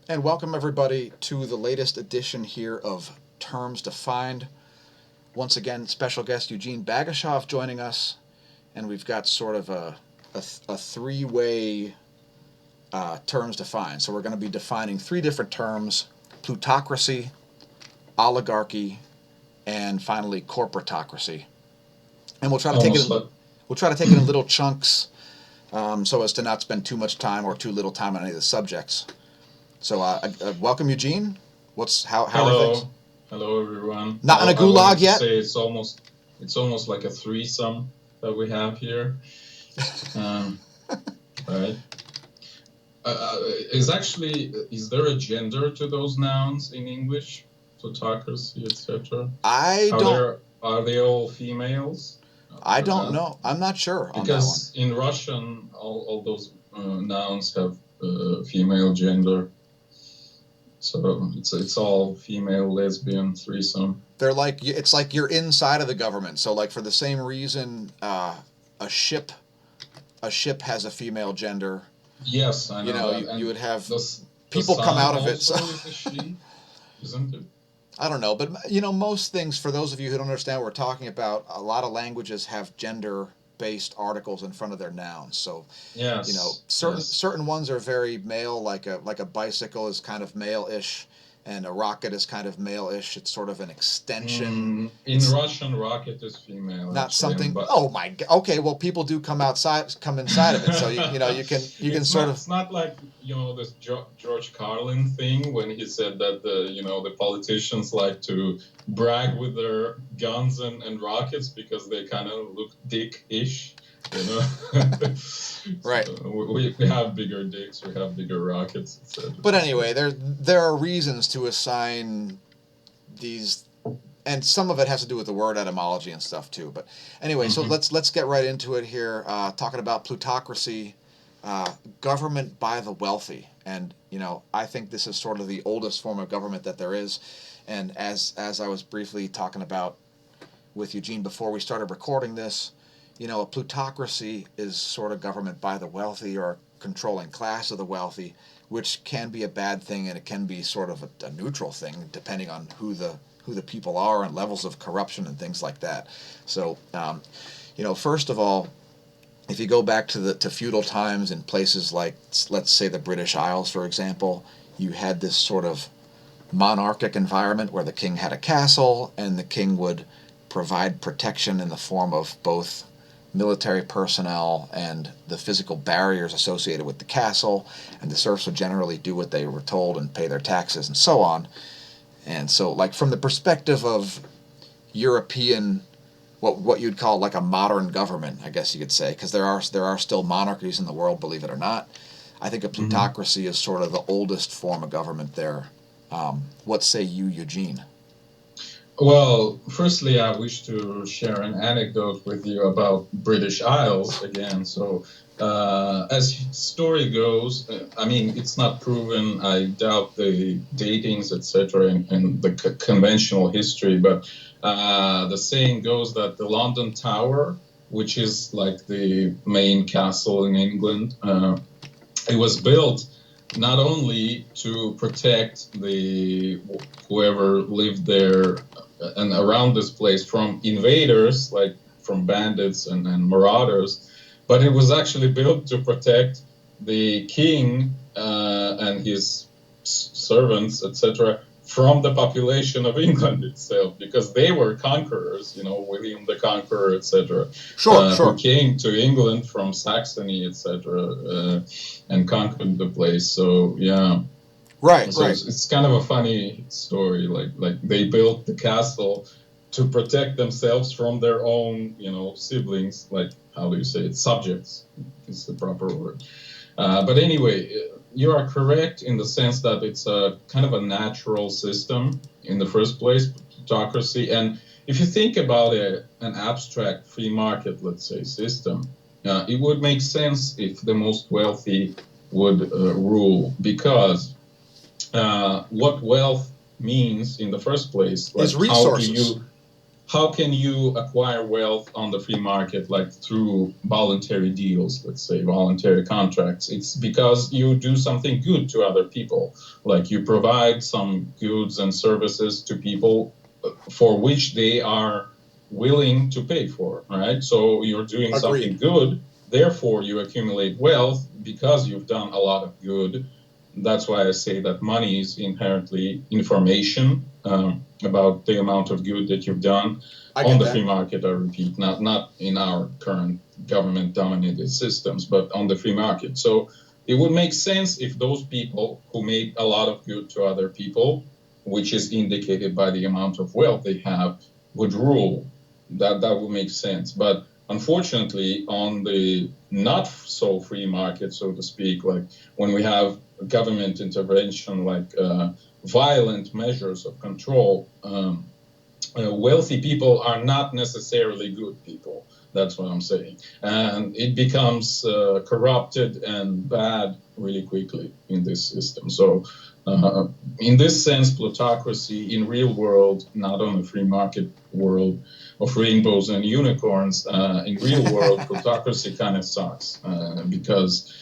And welcome everybody to the latest edition here of Terms Defined. Once again, special guest Eugene BAGASHOV joining us, and we've got sort of a three-way terms defined. So we're going to be defining three different terms: plutocracy, oligarchy, and finally corporatocracy. And Almost like we'll try to take it in little chunks, so as to not spend too much time or too little time on any of the subjects. So, welcome, Eugene. How are things? hello, hello everyone. Not in a I wanted gulag to yet? say it's almost like a threesome that we have here. Um, right? Is there a gender to those nouns in English? Plutocracy, etc. I Are don't. there are they all females? I Or don't not? know. I'm not sure on that one. Because in Russian, all those nouns have female gender. So it's all female, lesbian, threesome. It's like you're inside of the government. So like for the same reason, a ship a ship has a female gender. Yes, I You know know, that. you And would have the people come sun out of it. So also is a she, isn't it? I don't know, but most things. For those of you who don't understand what we're talking about, a lot of languages have gender-based articles in front of their nouns. So Yes, certain yes. certain ones are very male, like a bicycle is kind of male-ish, and a rocket is kind of male-ish. It's sort of an extension. In It's Russian, rocket is female not actually, something. but Oh my God. Okay, well, people do come inside of it. So you can it's sort not of. it's not like this George Carlin thing when he said that the politicians like to brag with their guns and rockets because they kind of look dick-ish, you know. Right. So we have bigger dicks, we have bigger rockets, etc. But So anyway, there are reasons to assign these, and some of it has to do with the word etymology and stuff too. But anyway, so mhm. let's get right into it here. Talking about plutocracy, government by the wealthy, and I think this is sort of the oldest form of government that there is. And as I was briefly talking about with Eugene before we started recording this, a plutocracy is sort of government by the wealthy or controlling class of the wealthy, which can be a bad thing and it can be sort of a neutral thing depending on who the people are and levels of corruption and things like that. So, first of all, if you go back to feudal times in places like, let's say, the British Isles, for example, you had this sort of monarchic environment where the king had a castle and the king would provide protection in the form of both military personnel and the physical barriers associated with the castle, and the serfs would generally do what they were told and pay their taxes and so on. And so, like, from the perspective of European, what you'd call like a modern government, I guess you could say, because there are still monarchies in the world, believe it or not. I think a Mhm. plutocracy is sort of the oldest form of government there. What say you, Eugene? Well, firstly, I wish to share an anecdote with you about British Isles again. So, as story goes, I mean, it's not proven. I doubt the datings, etc., and the conventional history. But the saying goes that the London Tower, which is like the main castle in England, it was built not only to protect the whoever lived there and around this place from invaders, like from bandits and marauders, but it was actually built to protect the king and his servants, etc., from the population of England itself, because they were conquerors, William the Conqueror, etc., Sure, who sure. came to England from Saxony, etc., and conquered the place. So yeah, Right, so right. it's kind of a funny story. Like they built the castle to protect themselves from their own, siblings. Like, how do you say it? Subjects is the proper word. But anyway, you are correct in the sense that it's a kind of a natural system in the first place, plutocracy. And if you think about an abstract free market, let's say, system, it would make sense if the most wealthy would rule, because what wealth means in the first place, Is like how do resources. you how can you acquire wealth on the free market, like through voluntary deals, let's say voluntary contracts? It's because you do something good to other people, like you provide some goods and services to people for which they are willing to pay for, right? So you're doing something Agreed. good, therefore you accumulate wealth because you've done a lot of good. That's why I say that money is inherently information about the amount of good that you've done on the free market. I repeat, not in our current government-dominated systems, but on the free market. So it would make sense if those people who made a lot of good to other people, which is indicated by the amount of wealth they have, would rule. That would make sense. But unfortunately, on the not so free market, so to speak, like when we have government intervention, like violent measures of control, wealthy people are not necessarily good people. That's what I'm saying. And it becomes corrupted and bad really quickly in this system. So in this sense, plutocracy in real world, not on the free market world of rainbows and unicorns, in real world, plutocracy kind of sucks because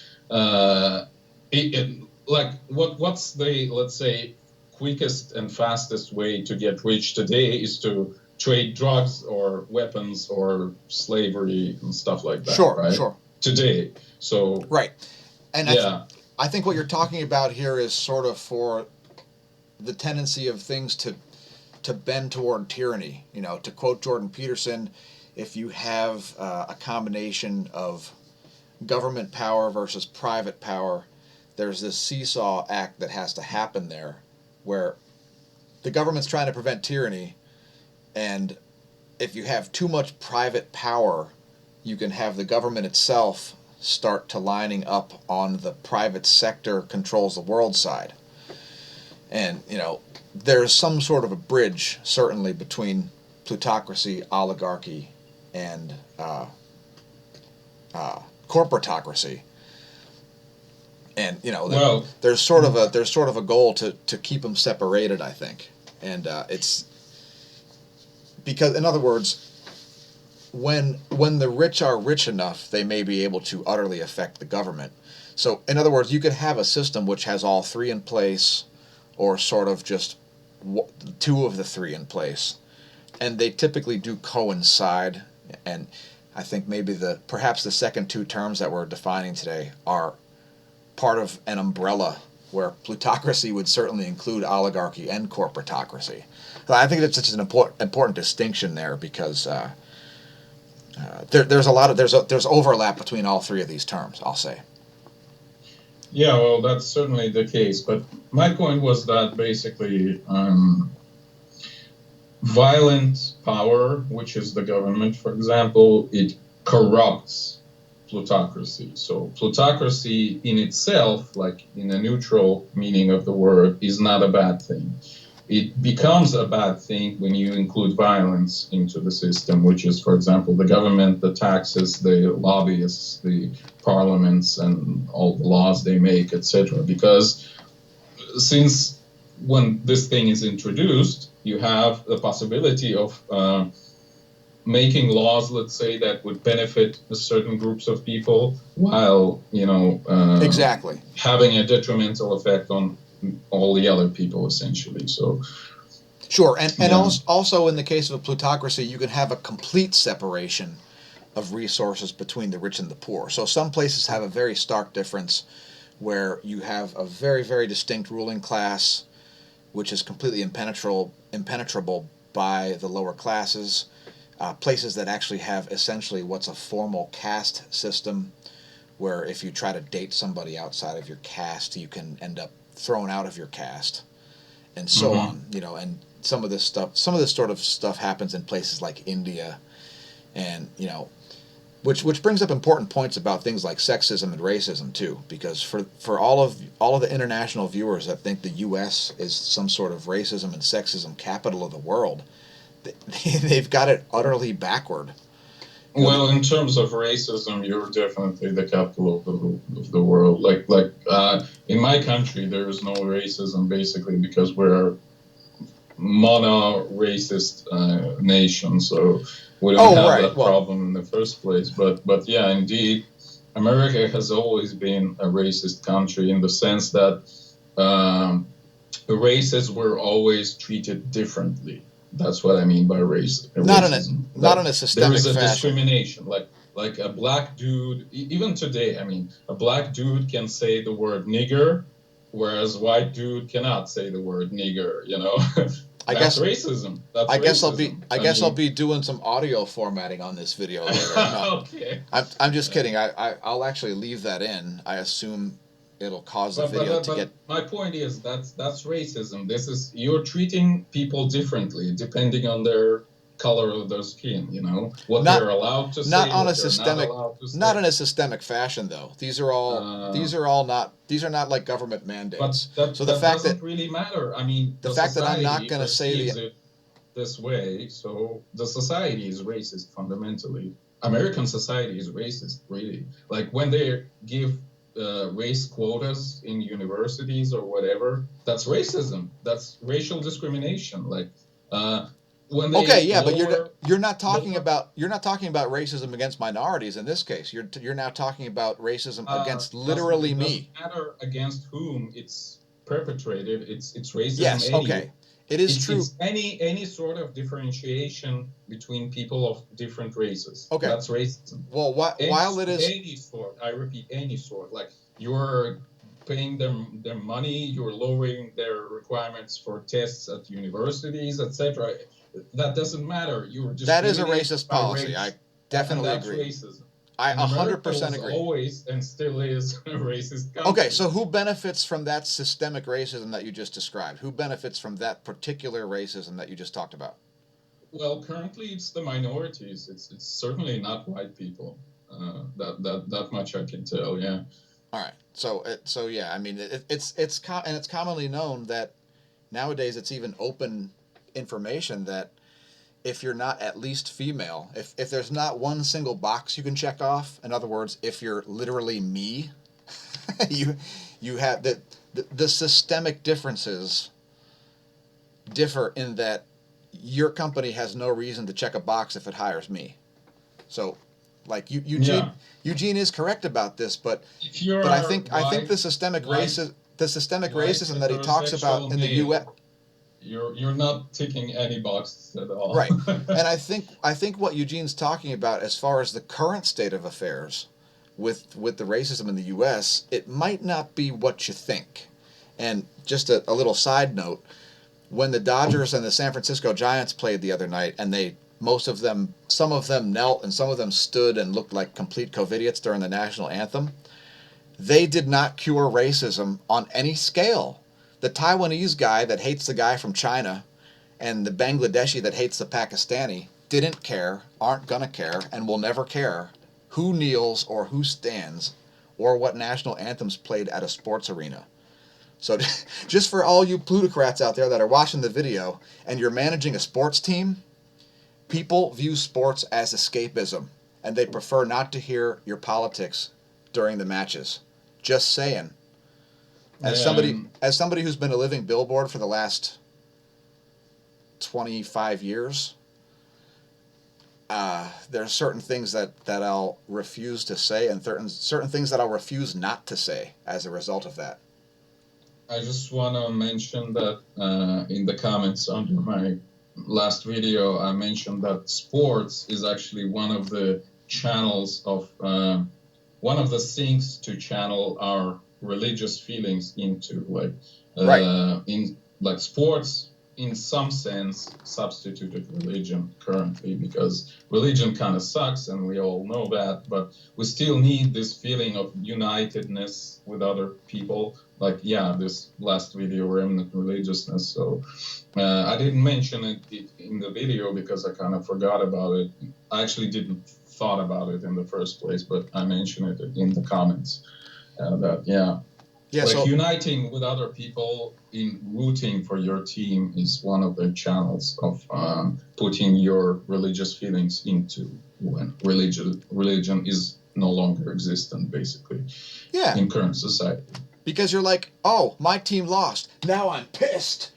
what's the, let's say, quickest and fastest way to get rich today is to trade drugs or weapons or slavery and stuff like that. Sure, right? sure. Today. So right. And yeah. I think what you're talking about here is sort of for the tendency of things to bend toward tyranny. You know, to quote Jordan Peterson, if you have a combination of government power versus private power, there's this seesaw act that has to happen there, where the government's trying to prevent tyranny, and if you have too much private power, you can have the government itself start to lining up on the private sector controls the world side. And, you know, there's some sort of a bridge, certainly, between plutocracy, oligarchy, and corporatocracy. And, you know, there's sort of a goal to keep them separated, I think. And it's because, in other words, when the rich are rich enough, they may be able to utterly affect the government. So, in other words, you could have a system which has all three in place, or sort of just two of the three in place, and they typically do coincide. And I think maybe perhaps the second two terms that we're defining today are part of an umbrella where plutocracy would certainly include oligarchy and corporatocracy. So I think that's such an important distinction there, because there's overlap between all three of these terms, I'll say. Yeah, well, that's certainly the case. But my point was that basically violent power, which is the government, for example, it corrupts plutocracy. So plutocracy in itself, like in a neutral meaning of the word, is not a bad thing. It becomes a bad thing when you include violence into the system, which is, for example, the government, the taxes, the lobbyists, the parliaments, and all the laws they make, etc. Because since when this thing is introduced, you have the possibility of making laws, let's say, that would benefit certain groups of people, while, you know, exactly having a detrimental effect on all the other people, essentially. So sure. And also in the case of a plutocracy, you can have a complete separation of resources between the rich and the poor. So some places have a very stark difference, where you have a very, very distinct ruling class, which is completely impenetrable by the lower classes. Places that actually have essentially what's a formal caste system, where if you try to date somebody outside of your caste, you can end up thrown out of your caste, and so on. You know, and some of this sort of stuff happens in places like India, and, you know, which brings up important points about things like sexism and racism too, because for all of the international viewers that think the U.S. is some sort of racism and sexism capital of the world, they've got it utterly backward. Well, in terms of racism, you're definitely the capital of the world. Like in my country, there is no racism, basically, because we're mono-racist nation, so we don't Oh, have right. that Well, problem in the first place. But yeah, indeed, America has always been a racist country in the sense that the races were always treated differently. That's what I mean by racism. not in Like a there systemic is a fashion. discrimination. Like a black dude, even today, I mean, a black dude can say the word nigger, whereas white dude cannot say the word nigger. You know, I that's guess racism. That's racism. I I guess I'll mean, be doing some audio formatting on this video later. No, okay. I'm just kidding. I'll actually leave that in. I assume it'll cause the video to get. But my point is that's racism. This is you're treating people differently depending on their color of their skin. You know what Not they're allowed to not say, on a what they're not systemic allowed to not say. in a systemic fashion though. Uh, These are not like government but mandates. So that doesn't really matter. I mean, the the fact that I'm not society going to say the perceives it this way, so the society is racist fundamentally. American society is racist, really. Like when they give race quotas in universities or whatever, that's racism. That's racial discrimination. Like uh, when Okay, they yeah, but lower you're not talking about racism against minorities in this case. You're now talking about racism against doesn't literally it doesn't me. matter against whom it's perpetrated. It's racism Yes, anyway. okay. It is true. It's any sort of differentiation between people of different races. Okay. That's racism. Well, while it is Any sort. I repeat, any sort. Like you're paying them their money, you're lowering their requirements for tests at universities, etc. That doesn't matter. You're that is a discriminating racist by policy. I race, and definitely that's agree. racism. I And America 100% was agree. always and still is a racist Okay, country. so who benefits from that systemic racism that you just described? Who benefits from that particular racism that you just talked about? Well, currently it's the minorities. It's certainly not white people. That much I can tell. Yeah. All right. So yeah, I mean and it's commonly known that nowadays it's even open information that if you're not at least female, if there's not one single box you can check off, in other words, if you're literally me, you you have the systemic differences differ in that your company has no reason to check a box if it hires me. So, like Yeah. Eugene is correct about this, If you but are I think white, the systemic white racism that he talks about heterosexual in the U.S. male, you're not ticking any boxes at all. Right, and I think what Eugene's talking about as far as the current state of affairs with the racism in the U.S., it might not be what you think. And just a little side note, when the Dodgers and the San Francisco Giants played the other night, and some of them knelt and some of them stood and looked like complete covidiots during the national anthem, they did not cure racism on any scale. The Taiwanese guy that hates the guy from China and the Bangladeshi that hates the Pakistani didn't care, aren't gonna care, and will never care who kneels or who stands or what national anthems played at a sports arena. So just for all you plutocrats out there that are watching the video and you're managing a sports team, people view sports as escapism and they prefer not to hear your politics during the matches. Just saying. And As somebody who's been a living billboard for the last 25 years, there are certain things that I'll refuse to say and certain things that I'll refuse not to say as a result of that. I just want to mention that in the comments under my last video, I mentioned that sports is actually one of the channels of one of the things to channel our religious feelings into, like Right. in like sports in some sense substituted religion currently, because religion kind of sucks and we all know that, but we still need this feeling of unitedness with other people. Like, yeah, this last video, remnant religiousness. So I didn't mention it in the video because I kind of forgot about it. I actually didn't thought about it in the first place, but I mentioned it in the comments. That Yeah, like so uniting with other people in rooting for your team is one of the channels of putting your religious feelings into when religion is no longer existent, basically, yeah, in current society. because you're like, "Oh, my team lost. Now I'm pissed."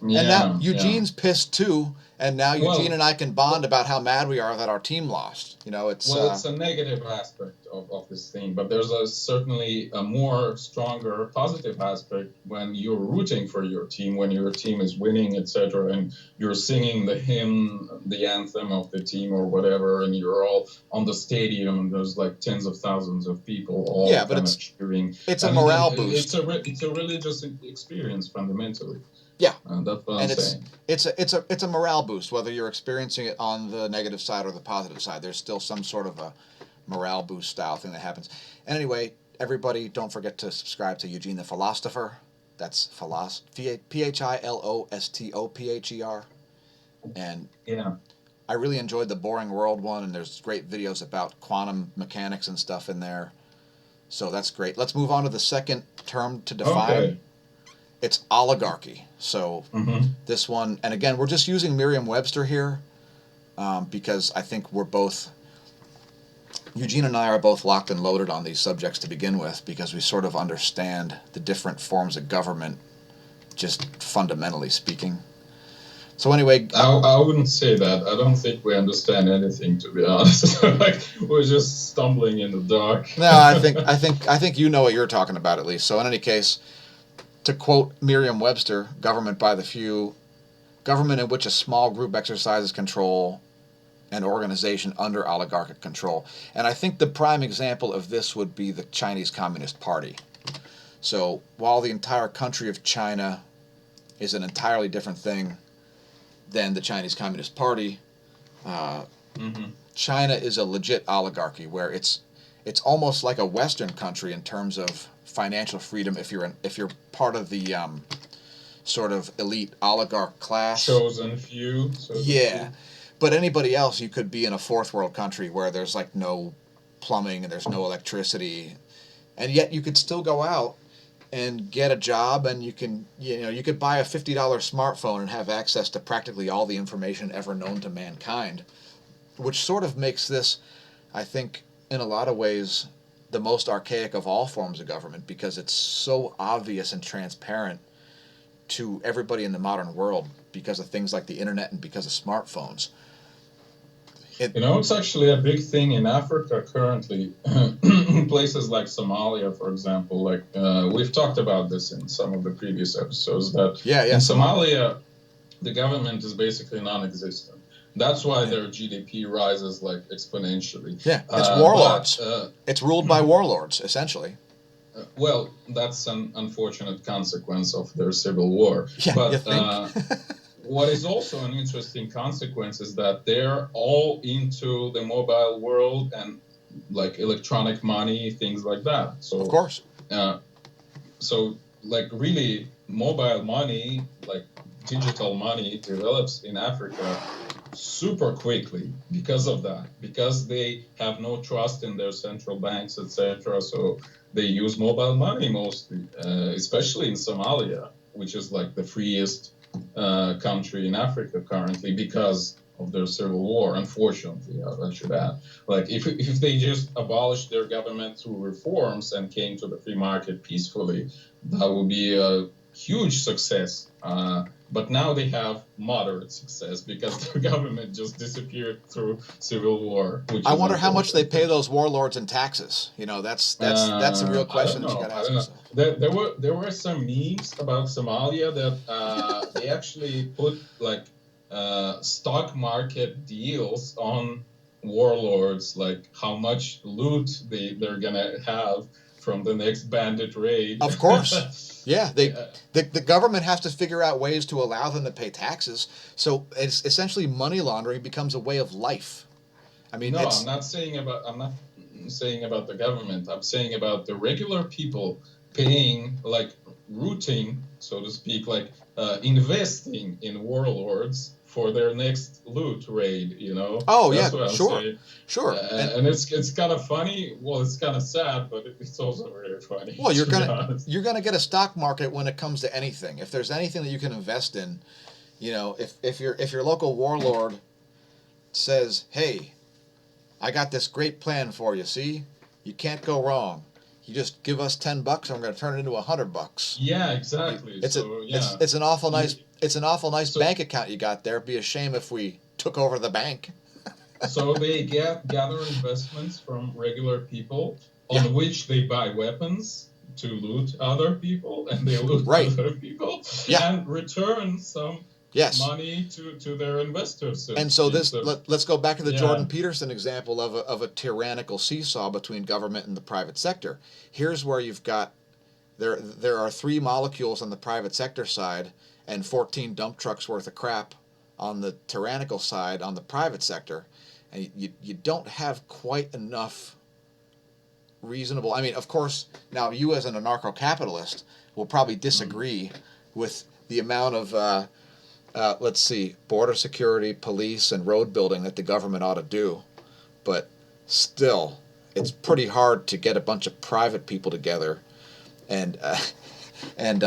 And now Yeah, yeah. Eugene's pissed too, and now Eugene Well, and I can bond about how mad we are that our team lost. You know, it's Well, it's a negative aspect of this thing, but there's certainly a more stronger positive aspect when you're rooting for your team, when your team is winning, etc., and you're singing the hymn, the anthem of the team or whatever, and you're all on the stadium, and there's like tens of thousands of people yeah, all but kind of cheering. it's a I mean, morale it's boost. it's a religious experience fundamentally. Yeah, That's what I'm and saying. it's a morale boost whether you're experiencing it on the negative side or the positive side. There's still some sort of a morale boost style thing that happens. And anyway, everybody, don't forget to subscribe to Eugene the Philosopher. That's Philostopher. And Yeah. I really enjoyed the Boring World one, and there's great videos about quantum mechanics and stuff in there. So that's great. Let's move on to the second term to define. Okay. It's oligarchy. So Mm-hmm. this one, and again, we're just using Merriam-Webster here because I think we're both, Eugene and I are both locked and loaded on these subjects to begin with because we sort of understand the different forms of government, just fundamentally speaking. So anyway, I wouldn't say that. I don't think we understand anything, to be honest. Like we're just stumbling in the dark. no, I think you know what you're talking about at least. So in any case, to quote Merriam-Webster, government by the few, government in which a small group exercises control an organization under oligarchic control. And I think the prime example of this would be the Chinese Communist Party. So while the entire country of China is an entirely different thing than the Chinese Communist Party, Mm-hmm. China is a legit oligarchy where it's almost like a Western country in terms of financial freedom if you're part of the sort of elite oligarch class. Chosen few. So to Yeah, speak. but anybody else, you could be in a fourth world country where there's like no plumbing and there's no electricity, and yet you could still go out and get a job, and you could buy a $50 smartphone and have access to practically all the information ever known to mankind, which sort of makes this, I think, in a lot of ways, the most archaic of all forms of government because it's so obvious and transparent to everybody in the modern world because of things like the internet and because of smartphones. It's actually a big thing in Africa currently. Places like Somalia, for example, like we've talked about this in some of the previous episodes, that Yeah, in Somalia. Somalia, the government is basically non-existent. That's why Yeah. their GDP rises like exponentially. Yeah, it's warlords. But It's ruled by warlords, essentially. well, that's an unfortunate consequence of their civil war. Yeah, But you think? what is also an interesting consequence is that they're all into the mobile world and like electronic money, things like that. Of So, course. uh, so like really, mobile money, like digital money, develops in Africa super quickly because of that, because they have no trust in their central banks, etc. So they use mobile money mostly, especially in Somalia, which is like the freest country in Africa currently because of their civil war. Unfortunately, I should add. Like if they just abolished their government through reforms and came to the free market peacefully, that would be a huge success. But now they have moderate success because their government just disappeared through civil war. Which I is wonder how much they pay unfortunate. those warlords in taxes. That's a real I don't question that you got know. to I ask don't know. yourself. There were some memes about Somalia that they actually put like stock market deals on warlords, like how much loot they're gonna have from the next bandit raid. Of course. Yeah, Yeah. the government has to figure out ways to allow them to pay taxes. So it's essentially money laundering becomes a way of life. I mean, No, it's I'm not saying about the government. I'm saying about the regular people paying, like rooting, so to speak, like investing in warlords for their next loot raid. oh yeah, That's what I'm sure, saying. sure. And And it's kind of funny. Well, it's kind of sad, but it's also very funny, well, you're to be gonna honest. you're gonna get a stock market when it comes to anything. If there's anything that you can invest in, if your local warlord says, "Hey, I got this great plan for you. See, you can't go wrong. You just give us $10, and we're going to turn it into $100. Yeah, exactly. It's a So it's yeah, it's an awful you, nice It's an awful nice So bank account you got there. It'd be a shame if we took over the bank. so they gather investments from regular people Yeah, on which they buy weapons to loot other people, and they loot right. other people Yeah, and return some yes. money to their investors, so to And so speak. this So let's go back to the Jordan yeah. Peterson example of a tyrannical seesaw between government and the private sector. Here's where you've got there are 3 molecules on the private sector side and 14 dump trucks worth of crap on the tyrannical side on the private sector, and you don't have quite enough reasonable. I mean, of course, now you as an anarcho-capitalist will probably disagree with the amount of let's see, border security, police, and road building that the government ought to do, but still, it's pretty hard to get a bunch of private people together and and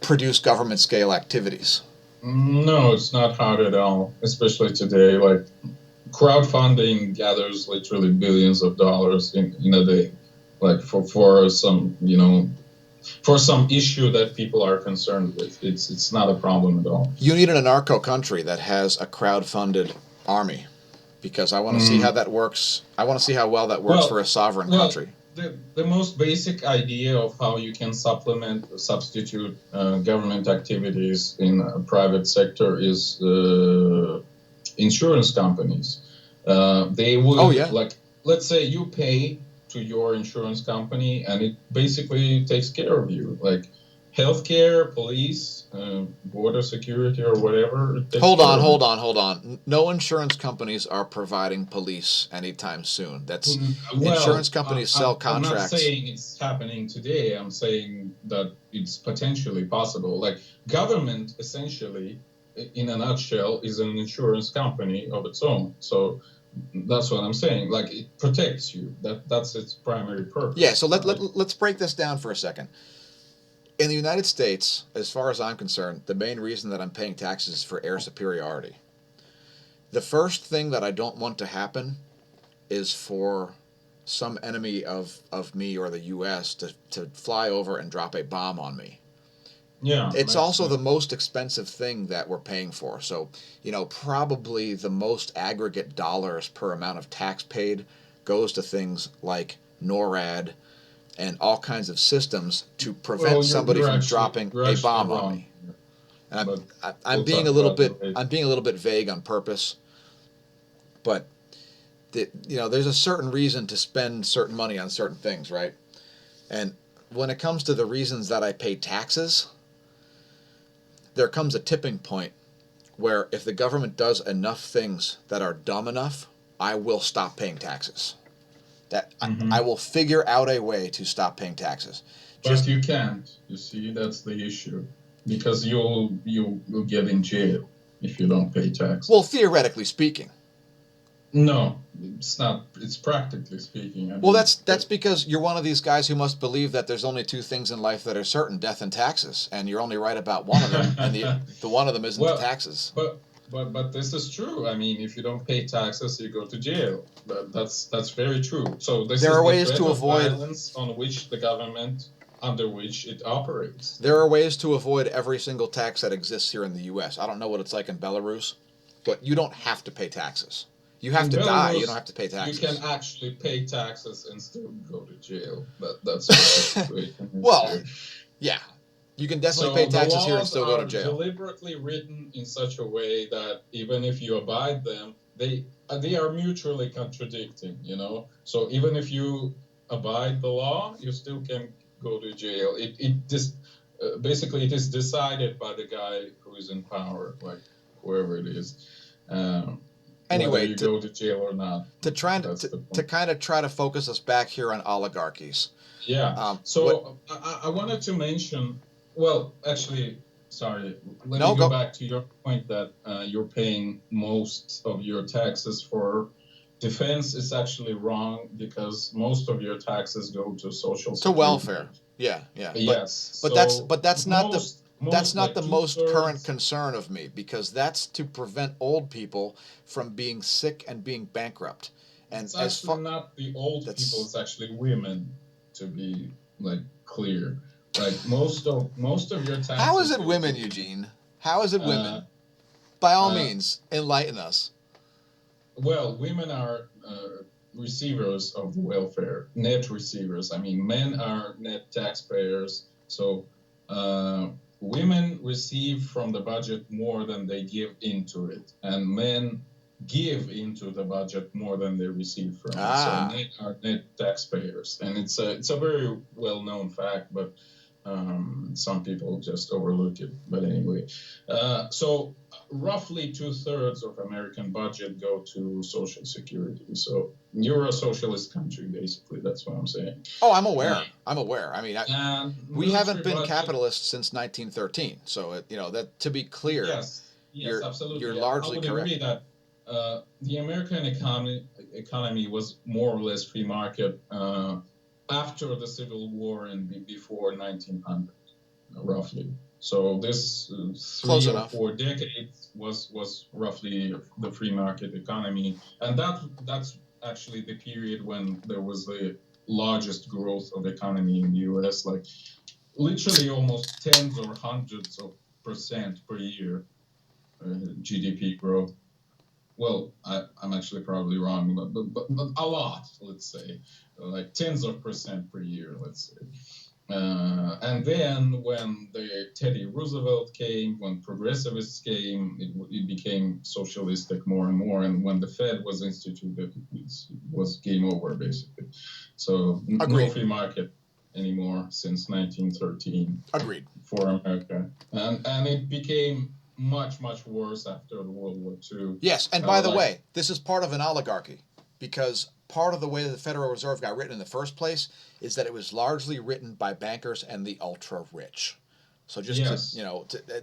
produce government scale activities. No, it's not hard at all, especially today. Like crowdfunding gathers literally billions of dollars in a day, like for some, for some issue that people are concerned with. It's not a problem at all. You need an anarcho country that has a crowd-funded army, because I want to see how that works. I want to see how well that works for Well, a sovereign well, country. the most basic idea of how you can substitute government activities in a private sector is insurance companies. They Oh would, yeah. like, let's say you pay to your insurance company and it basically takes care of you, like healthcare, police, border security, or whatever. It takes Hold care on, of it. hold on, hold on. No insurance companies are providing police anytime soon. That's insurance Well, companies sell I'm not contracts. saying it's happening today. I'm saying that it's potentially possible. Like government, essentially, in a nutshell, is an insurance company of its own. So that's what I'm saying. Like it protects you. That's its primary purpose. Yeah, so Right? let's break this down for a second. In the United States, as far as I'm concerned, the main reason that I'm paying taxes is for air superiority. The first thing that I don't want to happen is for some enemy of me or the US to fly over and drop a bomb on me. Yeah, It's makes also the sense. most expensive thing that we're paying for. So, probably the most aggregate dollars per amount of tax paid goes to things like NORAD and all kinds of systems to prevent Well, somebody from dropping you're a actually bomb on wrong, me. And but I'm we'll being talk a little about bit that later. I'm being a little bit vague on purpose, but there's a certain reason to spend certain money on certain things, right? And when it comes to the reasons that I pay taxes, there comes a tipping point where if the government does enough things that are dumb enough, I will stop paying taxes. That I Hmm. will figure out a way to stop paying taxes. But Just you can't. You see, that's the issue, because you'll get in jail if you don't pay well, taxes. theoretically speaking. No, it's not. It's practically speaking. I Well, mean, that's because you're one of these guys who must believe that there's only 2 things in life that are certain: death and taxes, and you're only right about one of them, and the one of them isn't the well, taxes. but this is true. I mean, if you don't pay taxes, you go to jail. That's very true. So this There is are the ways threat to of avoid violence on which the government, under which it operates. there are ways to avoid every single tax that exists here in the U.S. I don't know what it's like in Belarus, but you don't have to pay taxes. You have In to die. You don't Belarus, have to pay you can taxes. actually pay taxes and still go to jail. That's what the situation is Well, here. yeah, you can definitely pay So the taxes here and laws still go to are jail. deliberately written in such a way that even if you abide them, they are mutually contradicting. So even if you abide the law, you still can go to jail. It just basically it is decided by the guy who is in power, like whoever it is. Um, Whether Anyway, you go to jail or not. to try That's the to point. kind of try to focus us back here on oligarchies. Yeah. What? So I wanted to mention, well, actually, sorry, let me No, go go. back to your point that you're paying most of your taxes for defense. Is actually wrong, because most of your taxes go to social To welfare. security. Yeah, yeah. Yes. But that's So but that's not the that's most not like the two most current thirds. concern of me, because that's to prevent old people from being sick and being bankrupt. And It's as actually far not the old people, that's it's actually women, to be like clear. Like most of your how is taxes it go to women, women. Eugene? How is it Uh, women? By all uh, means, enlighten us. well, women are receivers of the welfare, net receivers. I mean, men are net taxpayers. So women receive from the budget more than they give into it, and men give into the budget more than they receive from it. So Ah, men are net taxpayers, and it's a very well known fact, but some people just overlook it. But anyway, so roughly 2/3 of American budget go to Social Security. So you're a socialist country, basically. That's what I'm saying. oh, I'm Uh, aware. I'm aware. I mean, and we haven't military been budget, capitalists since 1913. So that to be clear, yes, you're absolutely. I largely would correct. agree that the American economy was more or less free market after the Civil War and before 1900, roughly. So this Close three or enough. four decades was roughly the free market economy, and that's actually the period when there was the largest growth of economy in the U.S. Like literally almost tens or hundreds of percent per year GDP growth. Well, I'm actually probably wrong, but a lot, let's say, like tens of percent per year, let's say. And then when the Teddy Roosevelt came, when progressivists came, it became socialistic more and more. And when the Fed was instituted, it was game over, basically. So no Agreed. free market anymore since 1913 Agreed. for America. And it became much, much worse after World War II. Yes, and by the Like, way, this is part of an oligarchy because part of the way that the Federal Reserve got written in the first place is that it was largely written by bankers and the ultra rich. So just yes,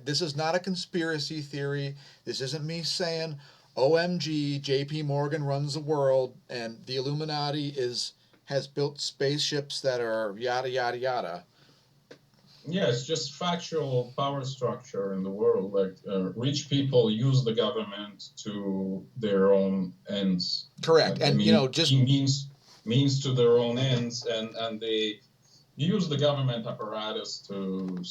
this is not a conspiracy theory. This isn't me saying, "OMG, J.P. Morgan runs the world and the Illuminati has built spaceships that are yada yada yada." yeah, it's just factual power structure in the world. Like rich people use the government to their own ends. Correct. I And mean, just means to their own ends, and they use the government apparatus to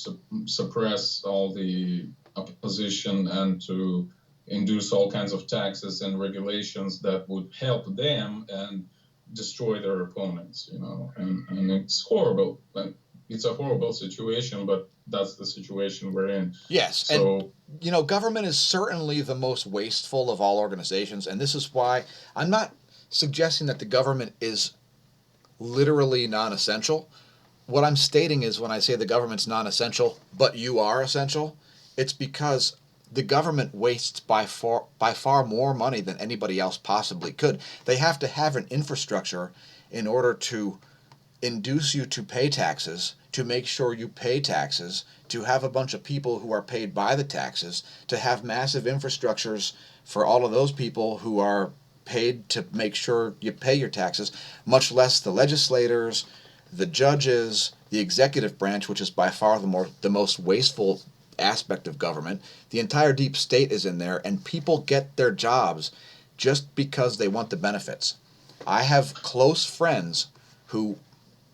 suppress all the opposition and to induce all kinds of taxes and regulations that would help them and destroy their opponents. And it's horrible. And it's a horrible situation, but that's the situation we're in. yes, and So government is certainly the most wasteful of all organizations, and this is why I'm not suggesting that the government is literally non-essential. What I'm stating is when I say the government's non-essential, but you are essential, it's because the government wastes by far more money than anybody else possibly could. They have to have an infrastructure in order to induce you to pay taxes, to make sure you pay taxes, to have a bunch of people who are paid by the taxes, to have massive infrastructures for all of those people who are paid to make sure you pay your taxes, much less the legislators, the judges, the executive branch, which is by far the most wasteful aspect of government. The entire deep state is in there, and people get their jobs just because they want the benefits. I have close friends who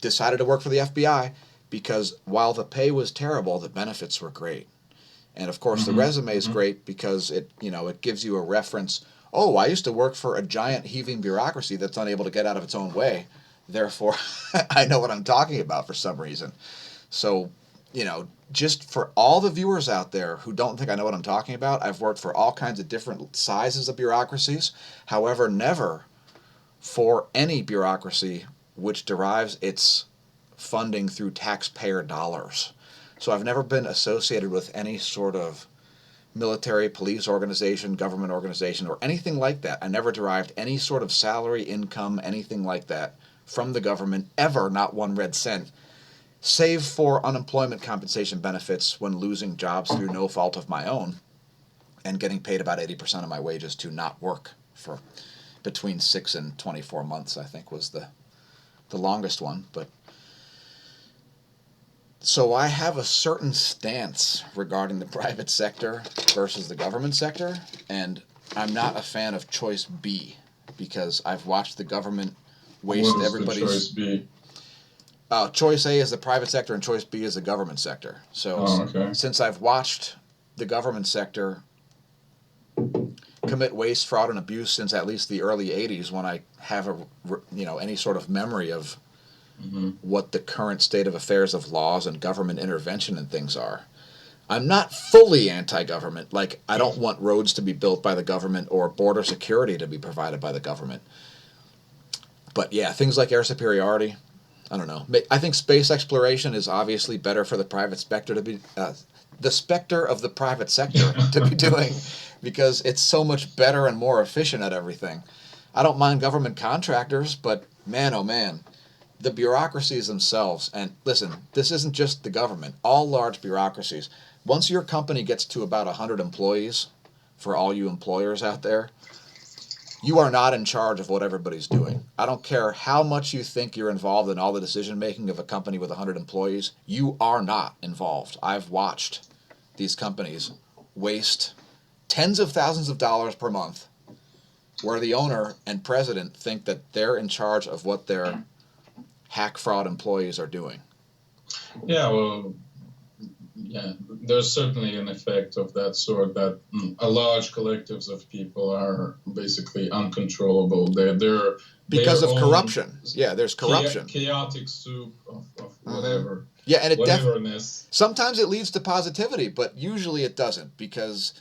decided to work for the FBI because while the pay was terrible, the benefits were great. And of course, the mhm, resume is mhm. great because it gives you a reference. Oh, I used to work for a giant heaving bureaucracy that's unable to get out of its own way. Therefore, I know what I'm talking about for some reason. So, just for all the viewers out there who don't think I know what I'm talking about, I've worked for all kinds of different sizes of bureaucracies. However, never for any bureaucracy which derives its funding through taxpayer dollars. So I've never been associated with any sort of military, police organization, government organization, or anything like that. I never derived any sort of salary, income, anything like that from the government, ever, not one red cent, save for unemployment compensation benefits when losing jobs through no fault of my own and getting paid about 80% of my wages to not work for between 6 and 24 months, I think was the longest one. But so I have a certain stance regarding the private sector versus the government sector, and I'm not a fan of choice B because I've watched the government What waste is the everybody's. choice B? Choice A is the private sector and choice B is the government sector. So Oh, okay. since I've watched the government sector commit waste, fraud, and abuse since at least the early 80s, when I have any sort of memory of what the current state of affairs of laws and government intervention and things are. I'm not fully anti-government. Like, I don't want roads to be built by the government or border security to be provided by the government. But yeah, things like air superiority, I don't know. I think space exploration is obviously better for the private sector to be, the specter of the private sector to be doing, because it's so much better and more efficient at everything. I don't mind government contractors, but man, oh man, the bureaucracies themselves, and listen, this isn't just the government, all large bureaucracies. Once your company gets to about 100 employees, for all you employers out there, you are not in charge of what everybody's doing. I don't care how much you think you're involved in all the decision making of a company with 100 employees, you are not involved. I've watched these companies waste tens of thousands of dollars per month, where the owner and president think that they're in charge of what their hack fraud employees are doing. Yeah, well, yeah, there's certainly an effect of that sort, that a large collectives of people are basically uncontrollable. They're because their of corruption. Yeah, there's corruption. Chaotic soup of whatever. Yeah, and sometimes it leads to positivity, but usually it doesn't, because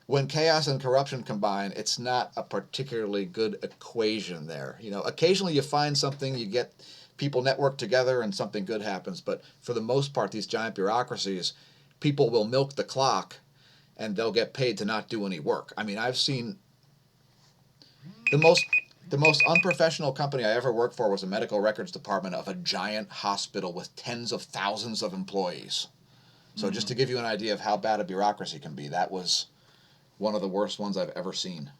when chaos and corruption combine, it's not a particularly good equation there. Occasionally you find something, you get people network together and something good happens, but for the most part, these giant bureaucracies, people will milk the clock and they'll get paid to not do any work. I mean, I've seen the most unprofessional company I ever worked for was a medical records department of a giant hospital with tens of thousands of employees. So just to give you an idea of how bad a bureaucracy can be, that was one of the worst ones I've ever seen.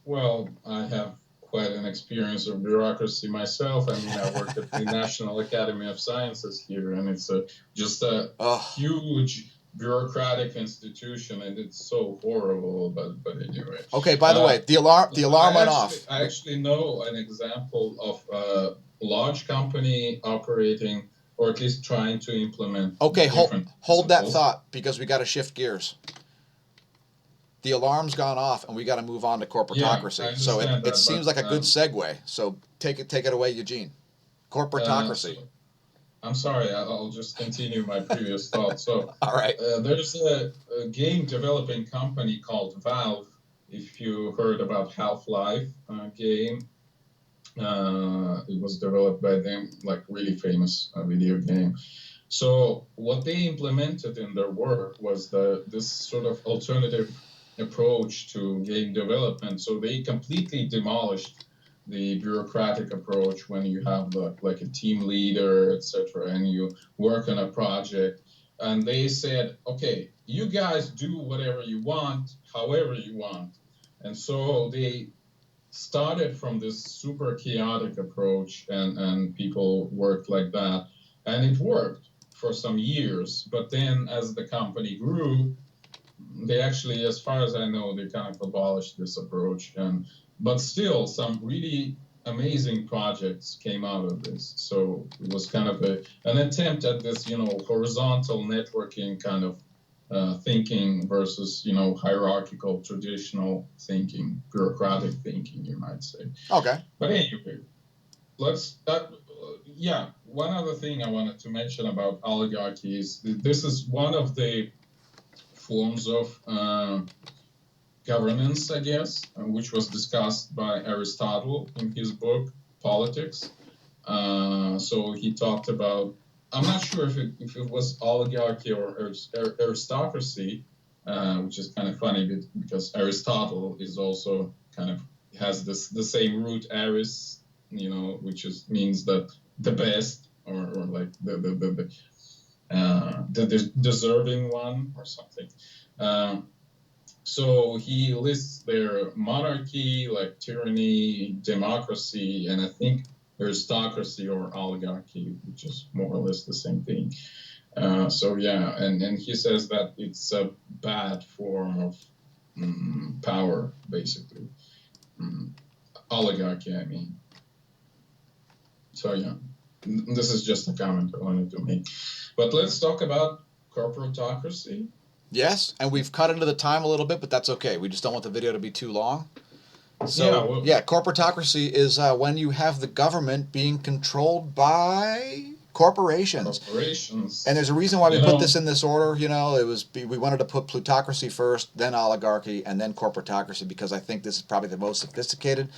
Well, I have quite an experience of bureaucracy myself. I mean, I work at the National Academy of Sciences here, and it's just a huge bureaucratic institution, and it's so horrible. But anyway. Okay. By the way, the alarm went off. I actually know an example of a large company operating, or at least trying to implement. Okay, hold that thought, because we got to shift gears. The alarm's gone off, and we got to move on to corporatocracy. Yeah, so it seems like a good segue. So take it away, Eugene. Corporatocracy. I'm sorry, I'll just continue my previous thought. So, all right. There's a game developing company called Valve. If you heard about Half-Life game, it was developed by them, like really famous video game. So what they implemented in their work was this sort of alternative approach to game development. So they completely demolished the bureaucratic approach when you have like a team leader, etc., and you work on a project. And they said, okay, you guys do whatever you want, however you want. And so they started from this super chaotic approach, and people worked like that. And it worked for some years. But then as the company grew, they actually, as far as I know, they kind of abolished this approach. But still, some really amazing projects came out of this. So it was kind of an attempt at this, horizontal networking kind of thinking versus, hierarchical, traditional thinking, bureaucratic thinking, you might say. Okay. But anyway, one other thing I wanted to mention about oligarchy is this is one of the forms of governance, I guess, which was discussed by Aristotle in his book, Politics. So he talked about, I'm not sure if it was oligarchy or aristocracy, which is kind of funny because Aristotle is also kind of has the same root aris, which means that the best, or like the deserving one or something. So he lists their monarchy, like tyranny, democracy, and I think aristocracy or oligarchy, which is more or less the same thing. And he says that it's a bad form of power, basically. Oligarchy, I mean. So yeah, this is just a comment I wanted to make. But let's talk about corporatocracy. Yes, and we've cut into the time a little bit, but that's okay. We just don't want the video to be too long. Yeah, So, well, yeah, corporatocracy is when you have the government being controlled by corporations. And corporations. there's a reason why we You put know, this in this order. We wanted to put plutocracy first, then oligarchy, and then corporatocracy because I think this is probably the most sophisticated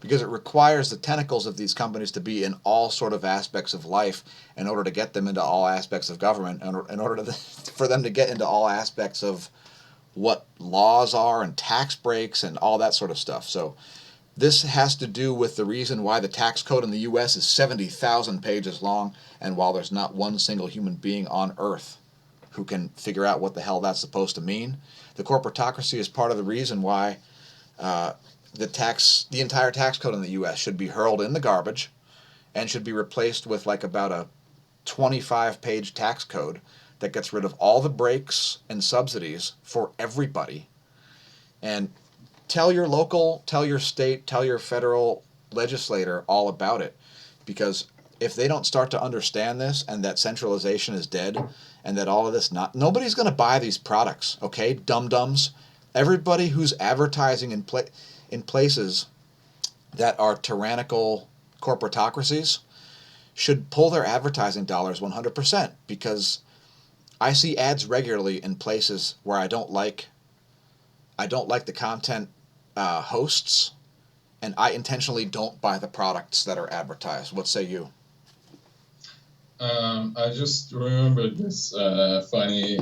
because it requires the tentacles of these companies to be in all sort of aspects of life in order to get them into all aspects of government, in order for them to get into all aspects of what laws are and tax breaks and all that sort of stuff. So this has to do with the reason why the tax code in the U.S. is 70,000 pages long, and while there's not one single human being on earth who can figure out what the hell that's supposed to mean, the corporatocracy is part of the reason why uh, the entire tax code in the U.S. should be hurled in the garbage and should be replaced with like about a 25-page tax code that gets rid of all the breaks and subsidies for everybody. And tell your state, tell your federal legislator all about it. Because if they don't start to understand this and that centralization is dead and that all of this nobody's going to buy these products, okay? Dum-dums. Everybody who's advertising in places that are tyrannical corporatocracies should pull their advertising dollars 100% because I see ads regularly in places where I don't like the content hosts, and I intentionally don't buy the products that are advertised. What say you? I just remembered this funny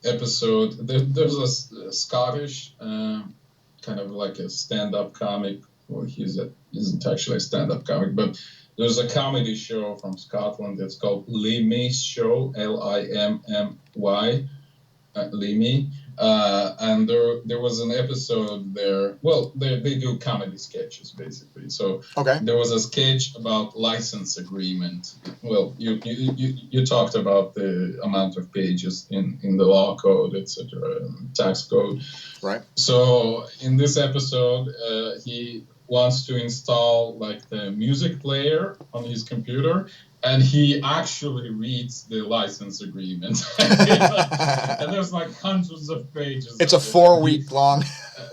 episode. There's a Scottish kind of like a stand-up comic. Well, isn't actually a stand-up comic, but there's a comedy show from Scotland. It's called smAsho, Limmy, Limmy. And there was an episode there. Well, they do comedy sketches basically. So Okay. there was a sketch about license agreement. Well, you talked about the amount of pages in the law code, etc., tax code. Right. So in this episode, he wants to install like the music player on his computer, and he actually reads the license agreement. And there's like hundreds of pages. It's a 4-week long.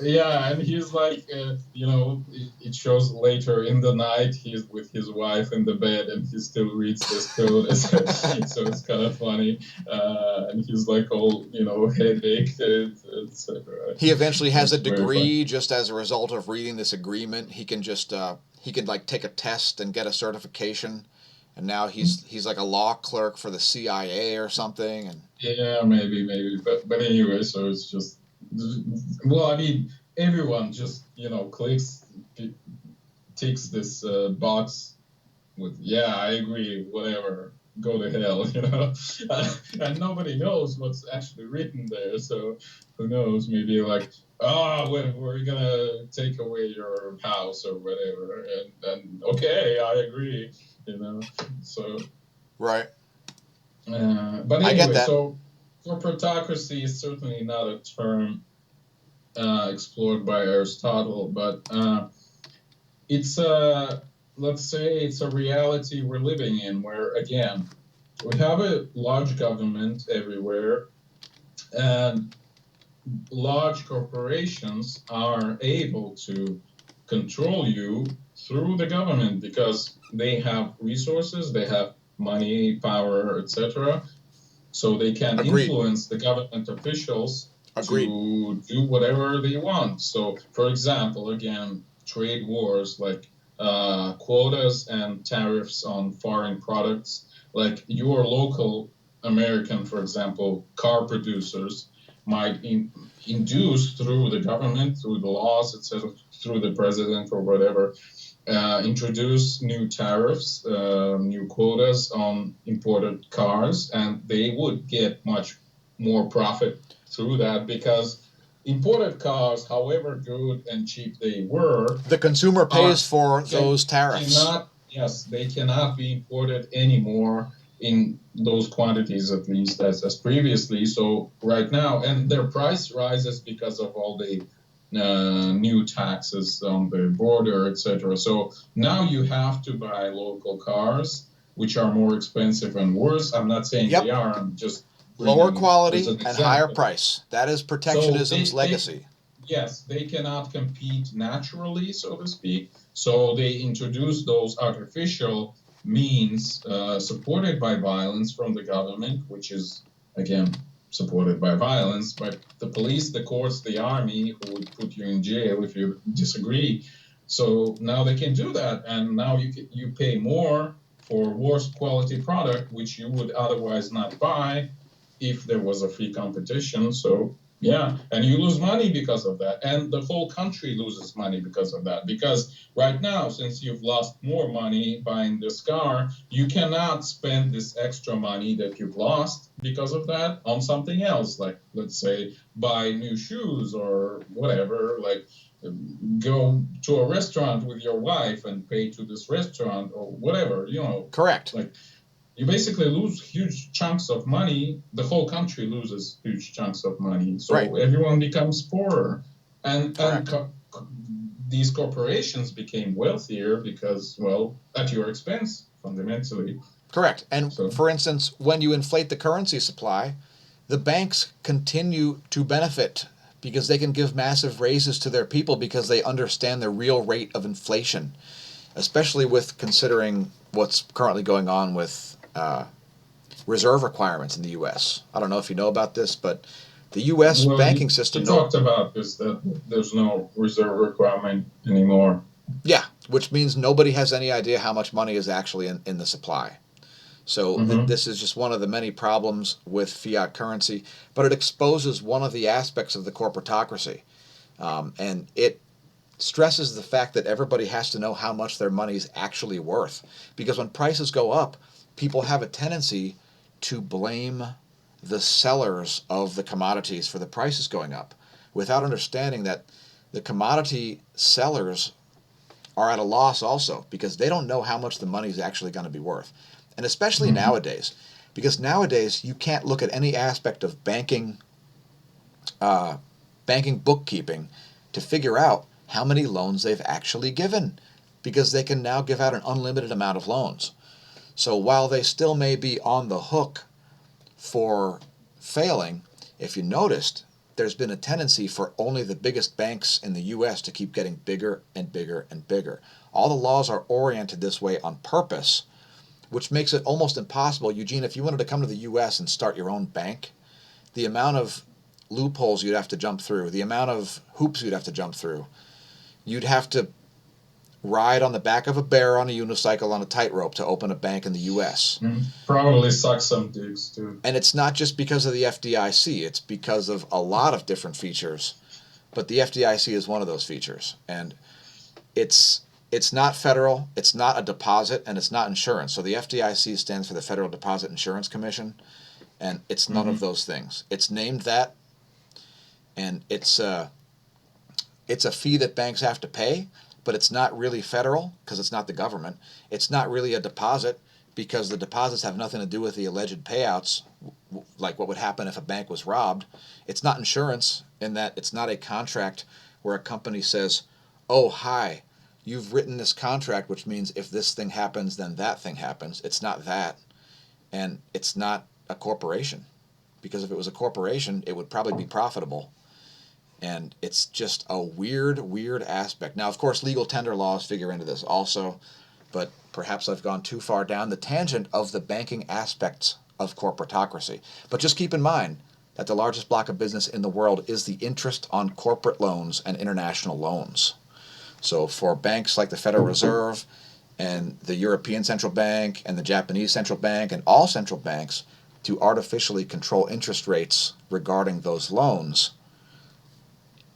Yeah, and he's like, it shows later in the night he's with his wife in the bed and he still reads this code. So it's kind of funny. And he's like all, headache, etc. He eventually has a degree just as a result of reading this agreement. He can just he can like take a test and get a certification, and now he's like a law clerk for the CIA or something. And yeah, maybe, but anyway, so it's just, well, I mean, everyone just ticks this box with, yeah, I agree, whatever, go to hell, and nobody knows what's actually written there. So who knows? Maybe like, we're gonna take away your house or whatever, and okay, I agree, So right. but I get anyway, that. so corporatocracy is certainly not a term explored by Aristotle, but it's let's say it's a reality we're living in, where again we have a large government everywhere, and large corporations are able to control you through the government because they have resources, they have money, power, etc. So they can Agreed. influence the government officials Agreed. to do whatever they want. So, for example, again, trade wars like quotas and tariffs on foreign products, like your local American, for example, car producers might induce through the government, through the laws, etc., through the president or whatever, introduce new tariffs, new quotas on imported cars, and they would get much more profit through that because imported cars, however good and cheap they were, the consumer pays for those tariffs. They cannot be imported anymore in those quantities, at least as previously. So right now, and their price rises because of all the new taxes on the border, etc. So now you have to buy local cars, which are more expensive and worse. I'm not saying they are. I'm just Lower bringing as quality an and higher example. price. That is So protectionism's legacy. yes, they cannot compete naturally, so to speak. So they introduce those artificial means supported by violence from the government, which is, again, supported by violence, but the police, the courts, the army, who would put you in jail if you disagree. So now they can do that, and now you pay more for worse quality product, which you would otherwise not buy if there was a free competition. So yeah, and you lose money because of that, and the whole country loses money because of that. Because right now, since you've lost more money buying this car, you cannot spend this extra money that you've lost because of that on something else, like, let's say, buy new shoes or whatever, like go to a restaurant with your wife and pay to this restaurant or whatever, Correct. like you basically lose huge chunks of money. The whole country loses huge chunks of money. So Right. everyone becomes poorer. And Correct. these corporations became wealthier because, well, at your expense, fundamentally. Correct. And So, for instance, when you inflate the currency supply, the banks continue to benefit because they can give massive raises to their people because they understand the real rate of inflation, especially with considering what's currently going on with reserve requirements in the U.S. I don't know if you know about this, but the U.S. well, banking you system, talked about this, that there's no reserve requirement anymore. yeah, which means nobody has any idea how much money is actually in the supply. So this is just one of the many problems with fiat currency, but it exposes one of the aspects of the corporatocracy, and it stresses the fact that everybody has to know how much their money is actually worth, because when prices go up, people have a tendency to blame the sellers of the commodities for the prices going up, without understanding that the commodity sellers are at a loss also because they don't know how much the money is actually going to be worth. And especially nowadays, because nowadays you can't look at any aspect of banking bookkeeping to figure out how many loans they've actually given, because they can now give out an unlimited amount of loans. So while they still may be on the hook for failing, if you noticed, there's been a tendency for only the biggest banks in the U.S. to keep getting bigger and bigger and bigger. All the laws are oriented this way on purpose, which makes it almost impossible. Eugene, if you wanted to come to the U.S. and start your own bank, the amount of loopholes you'd have to jump through, the amount of hoops you'd have to jump through, you'd have to ride on the back of a bear on a unicycle on a tightrope to open a bank in the U.S. Probably suck some dicks too. And it's not just because of the FDIC, it's because of a lot of different features, but the FDIC is one of those features. And it's not federal, it's not a deposit, and it's not insurance. So the FDIC stands for the Federal Deposit Insurance Commission, and it's none of those things. It's named that, and it's a fee that banks have to pay, but it's not really federal because it's not the government. It's not really a deposit because the deposits have nothing to do with the alleged payouts, like what would happen if a bank was robbed. It's not insurance in that it's not a contract where a company says, oh, hi, you've written this contract, which means if this thing happens, then that thing happens. It's not that. And it's not a corporation, because if it was a corporation, it would probably be profitable. And it's just a weird aspect. Now, of course, legal tender laws figure into this also, but perhaps I've gone too far down the tangent of the banking aspects of corporatocracy. But just keep in mind that the largest block of business in the world is the interest on corporate loans and international loans. So for banks like the Federal Reserve and the European Central Bank and the Japanese Central Bank and all central banks to artificially control interest rates regarding those loans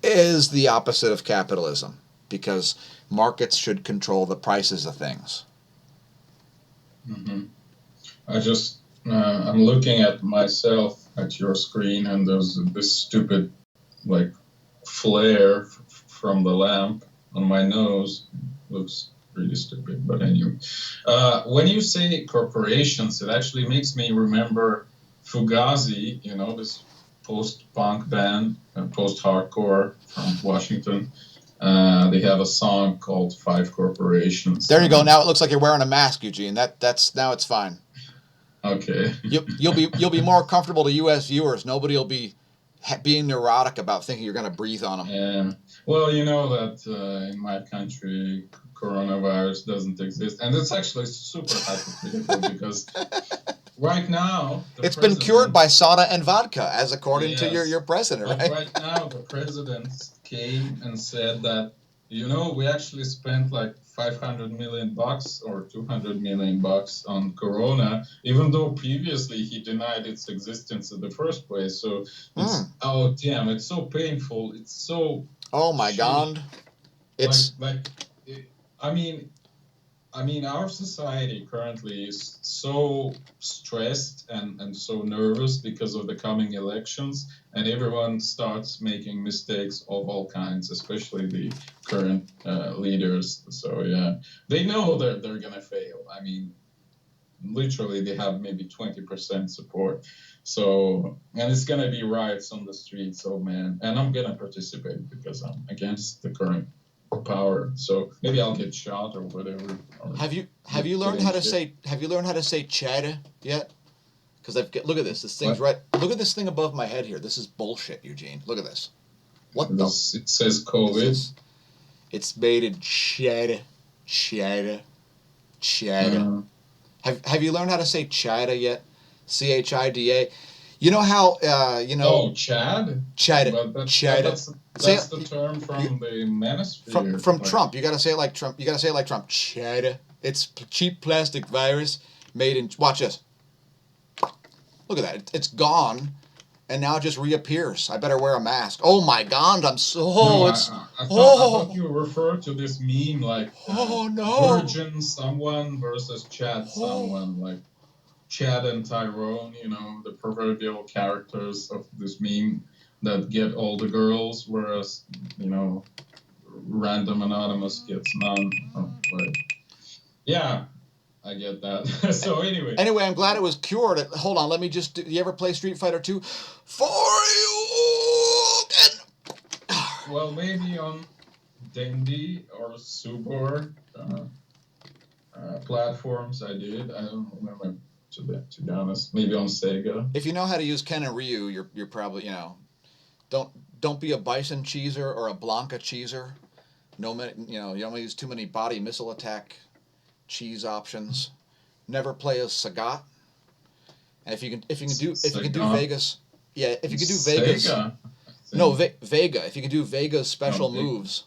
is the opposite of capitalism, because markets should control the prices of things. I'm looking at myself at your screen, and there's this stupid, like, flare from the lamp on my nose. Looks really stupid, but anyway. When you say corporations, it actually makes me remember Fugazi, this post-punk band, post-hardcore from Washington. They have a song called Five Corporations. There you go. Now it looks like you're wearing a mask, Eugene. That's now it's fine. Okay. You'll be more comfortable to U.S. viewers. Nobody will be being neurotic about thinking you're going to breathe on them. Yeah. Well, you know that in my country, coronavirus doesn't exist, and it's actually super hypocritical because right now it's been cured by sauna and vodka, as according to yes, your president, but right? right now the president came and said that, you know, we actually spent like $500 million or $200 million on Corona, even though previously he denied its existence in the first place. So it's oh damn, it's so painful. It's so oh my god, it's I mean, our society currently is so stressed and so nervous because of the coming elections, and everyone starts making mistakes of all kinds, especially the current leaders. So yeah, they know that they're gonna fail. I mean, literally, they have maybe 20% support. So, and it's gonna be riots on the streets. Oh man, and I'm gonna participate because I'm against the current power. So maybe I'll get shot or whatever. Or have you learned how to say cheddar yet? Because look at this. This thing's right. Look at this thing above my head here. This is bullshit, Eugene. Look at this. What the? It says COVID. It's made in cheddar. Have you learned how to say cheddar yet? CHIDA. You know how you know? Oh, Chad. Cheddar. That's the term from the manosphere. From Trump. You gotta say it like Trump. You gotta say it like Trump. Cheddar. It's cheap plastic virus made in. Watch this. Look at that. It's gone, and now it just reappears. I better wear a mask. Oh my god! I'm so. No, I thought you referred to this meme like. No. Virgin someone versus Chad someone, like Chad and Tyrone. You know, the proverbial characters of this meme that get all the girls, whereas, you know, random anonymous gets none. Yeah, I get that. So anyway. Anyway, I'm glad it was cured. Hold on, let me just. Do you ever play Street Fighter 2? For you. Well, maybe on Dendy or Subor platforms I did. I don't remember, to be honest. Maybe on Sega. If you know how to use Ken and Ryu, you're probably, you know. Don't be a Bison cheeser or a Blanca cheeser. No, you know, you don't use too many body missile attack cheese options. Never play as Sagat. And if you can do Vegas, yeah, if you can do Vegas, Vega. If you can do Vega's special moves,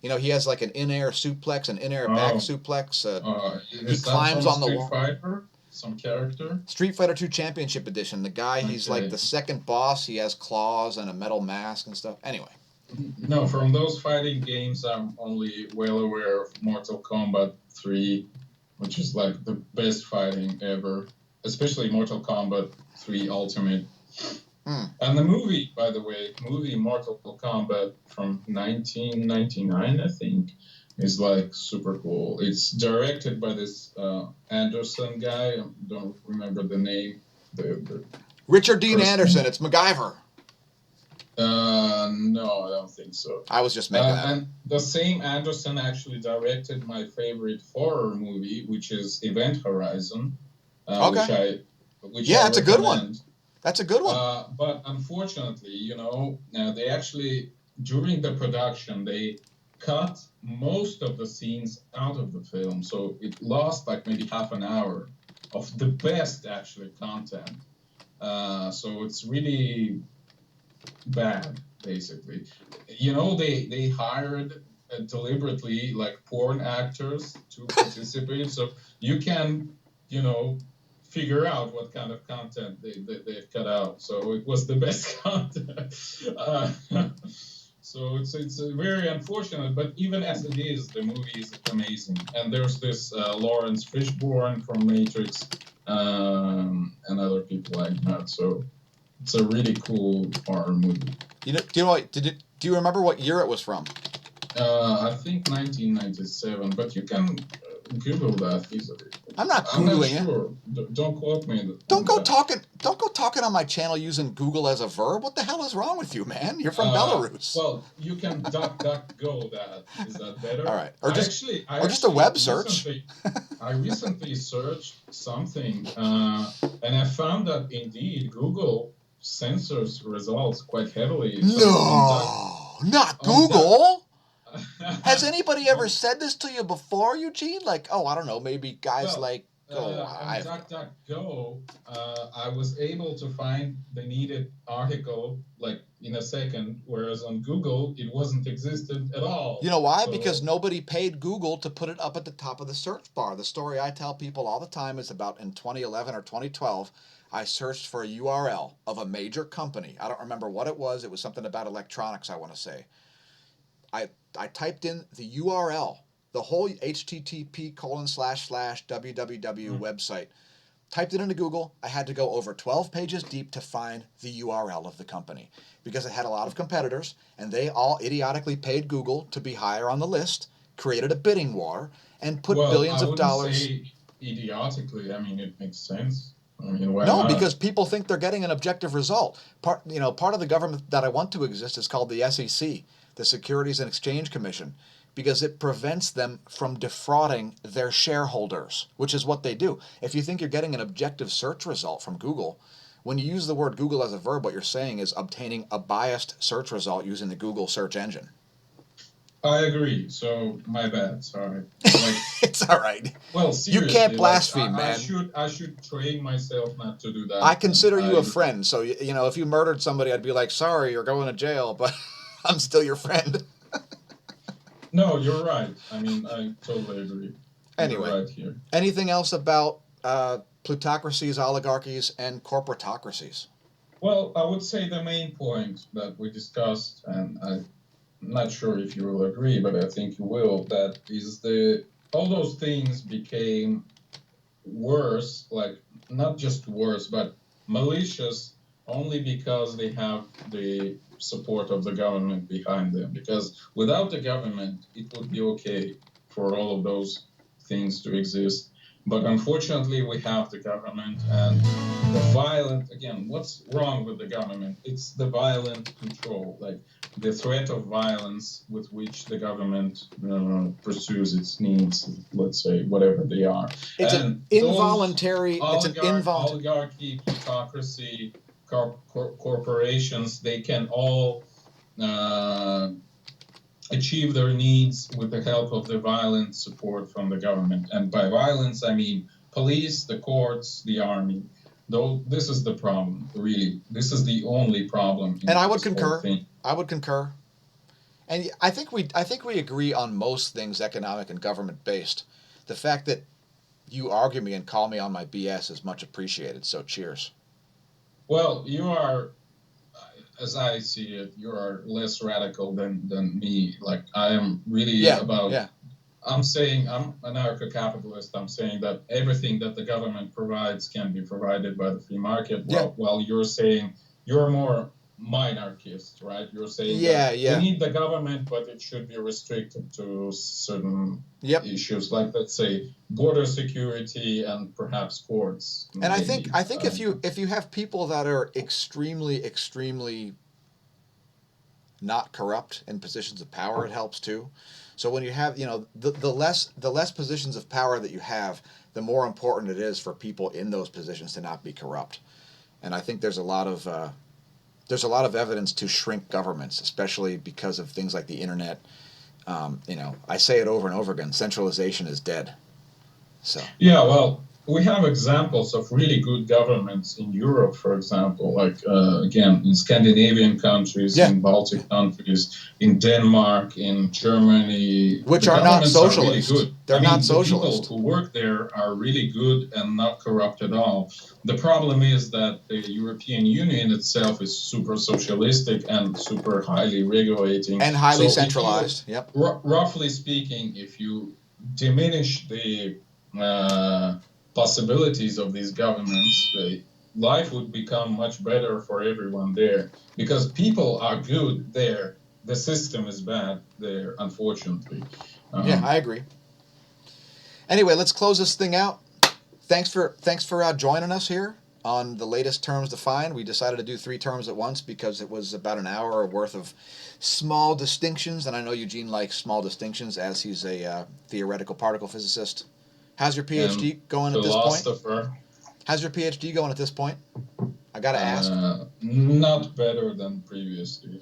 you know, he has like an in-air suplex, an in-air back suplex. He climbs on the wall. Fighter? Some character? Street Fighter 2 Championship Edition. The guy, he's like the second boss. He has claws and a metal mask and stuff. Anyway. No, from those fighting games, I'm only well aware of Mortal Kombat 3, which is like the best fighting ever, especially Mortal Kombat 3 Ultimate. And the movie, by the way, Mortal Kombat from 1999, I think, is like super cool. It's directed by this Anderson guy. I don't remember the name. Richard Dean Anderson. It's MacGyver. No, I don't think so. I was just making that. And the same Anderson actually directed my favorite horror movie, which is Event Horizon. It's a good one. That's a good one. But unfortunately, you know, they actually, during the production, they cut most of the scenes out of the film. So it lost like maybe half an hour of the best, actually, content. So it's really bad, basically. You know, they hired deliberately like porn actors to participate. So you can, you know, figure out what kind of content they've cut out. So it was the best content. So it's very unfortunate, but even as it is, the movie is amazing. And there's this Lawrence Fishburne from Matrix and other people like that. So it's a really cool horror movie. Do you remember what year it was from? I think 1997, but you can Google that easily. I'm not Googling it. Don't quote me. Don't go talking on my channel using Google as a verb. What the hell is wrong with you, man? You're from Belarus. Well, you can duck go that. Is that better? All right. Or just a web search. I recently searched something, and And I found that indeed Google censors results quite heavily. So No, not on that, Google. Has anybody ever said this to you before, Eugene? Like, oh, I don't know, maybe guys well, like, oh, on DuckDuckGo, I was able to find the needed article like in a second, whereas on Google it wasn't existed at all. You know why? Because So nobody paid Google to put it up at the top of the search bar. The story I tell people all the time is about in 2011 or 2012, I searched for a URL of a major company. I don't remember what it was. It was something about electronics, I want to say. I typed in the URL, the whole http://www website. Typed it into Google. I had to go over 12 pages deep to find the URL of the company because it had a lot of competitors, and they all idiotically paid Google to be higher on the list, created a bidding war, and put well, billions I of wouldn't dollars. say idiotically. I mean, it makes sense. I mean, why No, not? because people think they're getting an objective result. Part of the government that I want to exist is called the SEC, the Securities and Exchange Commission, because it prevents them from defrauding their shareholders, which is what they do. If you think you're getting an objective search result from Google, when you use the word Google as a verb, what you're saying is obtaining a biased search result using the Google search engine. I agree. So my bad. Sorry. Like, It's all right. well, You can't seriously, like blaspheme, man. I should train myself not to do I that. And consider you a I friend, so if you murdered somebody, I'd be like, sorry, you're going to jail, but I'm still your friend. No, you're right. I mean, I totally agree. You're Anyway, right here. anything else about plutocracies, oligarchies, and corporatocracies? Well, I would say the main point that we discussed, and I'm not sure if you will agree, but I think you will, that is all those things became worse, like not just worse, but malicious only because they have the support of the government behind them. Because without the government, it would be okay for all of those things to exist. But unfortunately, we have the government and the violent, again, what's wrong with the government? It's the violent control, like the threat of violence with which the government pursues its needs, let's say, whatever they are. It's an And those involuntary. It's an involuntary. oligarchy, plutocracy, corporations, they can all uh, achieve their needs with the help of the violent support from the government. And by violence, I mean police, the courts, the army. Though this is the problem, really. This is the only problem in And I would this whole concur. thing. I would concur. And I think we agree on most things economic and government based. The fact that you argue me and call me on my BS is much appreciated. So cheers. Well, you are, as I see it, you are less radical than me. Like I am really Yeah, about. yeah. I'm saying I'm anarcho-capitalist. I'm saying that everything that the government provides can be provided by the free market. Yeah. While you're saying you're more minarchist, right? You're saying Yeah, that we yeah. need the government, but it should be restricted to certain Yep. issues, like let's say border security and perhaps courts. And I Maybe. think if you have people that are extremely not corrupt in positions of power, it helps too. So when you have, the less positions of power that you have, the more important it is for people in those positions to not be corrupt. And I think there's a lot of evidence to shrink governments, especially because of things like the internet. I say it over and over again: centralization is dead. So yeah, well, we have examples of really good governments in Europe, for example, like again in Scandinavian countries, yeah, in Baltic countries, in Denmark, in Germany. which The are not governments are really socialist. good. They're I not mean, the people socialist. who work there are really good and not corrupt at all. The problem is that the European Union itself is super socialistic and super highly regulating. And highly So if you, centralized. Yep. roughly speaking, if you diminish the possibilities of these governments, life would become much better for everyone there because people are good there. The system is bad there, unfortunately. Yeah, I agree. Anyway, let's close this thing out. Thanks for joining us here on the latest terms defined. We decided to do 3 terms at once because it was about an hour worth of small distinctions, and I know Eugene likes small distinctions as he's a theoretical particle physicist. How's your PhD going at this point? Philosopher. How's your PhD going at this point? I got to ask. Not better than previously.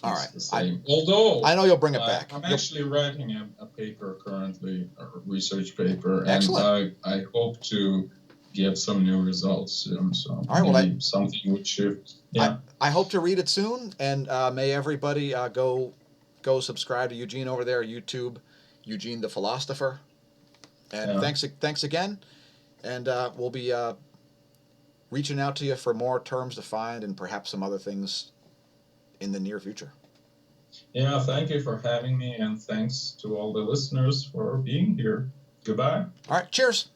All It's right. the same. Although I know you'll bring it back. I'm actually writing a paper currently, a research paper, Excellent. and I hope to get some new results soon. So All right, well, maybe something would shift. Yeah. I hope to read it soon, and may everybody go subscribe to Eugene over there, YouTube, Eugene the Philosopher. And Yeah. thanks again, and we'll be reaching out to you for more terms to find and perhaps some other things in the near future. Yeah, thank you for having me, and thanks to all the listeners for being here. Goodbye. All right, cheers.